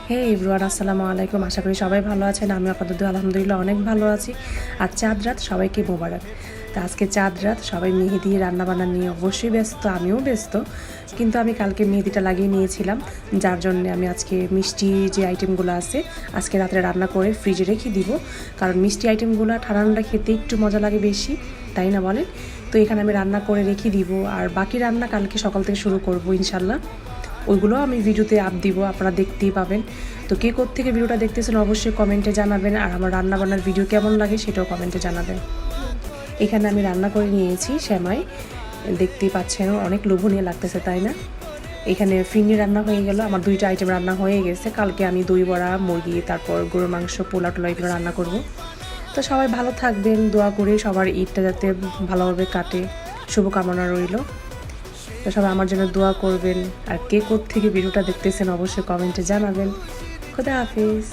হে everyone, আসসালামু আলাইকুম। আশা করি সবাই ভালো আছেন। আমি আপাতত আলহামদুলিল্লাহ অনেক ভালো আছি। আর চাঁদ রাত সবাইকে মোবারক। তো আজকে চাঁদ রাত, সবাই মেহেদি রান্নাবান্না নিয়ে অবশ্যই ব্যস্ত, আমিও ব্যস্ত। কিন্তু আমি কালকে মেহেদিটা লাগিয়ে নিয়েছিলাম, যার জন্য আমি আজকে মিষ্টি যে আইটেমগুলো আছে আজকে রাত্রে রান্না করে ফ্রিজে রেখে দিব। কারণ মিষ্টি আইটেমগুলো ঠান্ডা ঠান্ডা খেতে একটু মজা লাগে বেশি, তাই না বলেন? তো এখানে আমি রান্না করে রেখে দিব, আর বাকি রান্না কালকে সকাল থেকে শুরু করব ইনশাল্লাহ। ওইগুলো আমি ভিডিওতে আপ দিব, আপনারা দেখতেই পাবেন। তো কে থেকে ভিডিওটা দেখতেছেন অবশ্যই কমেন্টে জানাবেন, আর আমার রান্নাবান্নার ভিডিও কেমন লাগে সেটাও কমেন্টে জানাবেন। এখানে আমি রান্না করে নিয়েছি সেমাই, দেখতেই পাচ্ছেন অনেক লোভনীয় লাগতেছে, তাই না? এখানে ফিরনি রান্না হয়ে গেল, আমার 2টা আইটেম রান্না হয়ে গেছে। কালকে আমি দই বড়া, মুরগি, তারপর গরুর মাংস, পোলা টোলা এগুলো রান্না করব। তো সবাই ভালো থাকবেন, দোয়া করে সবার ঈদটা যাতে ভালোভাবে কাটে, শুভকামনা রইল। তো সবাই আমার জন্য দোয়া করবেন, আর কে থেকে ভিডিওটা দেখতেছেন অবশ্যই কমেন্টে জানাবেন। খোদা হাফিজ।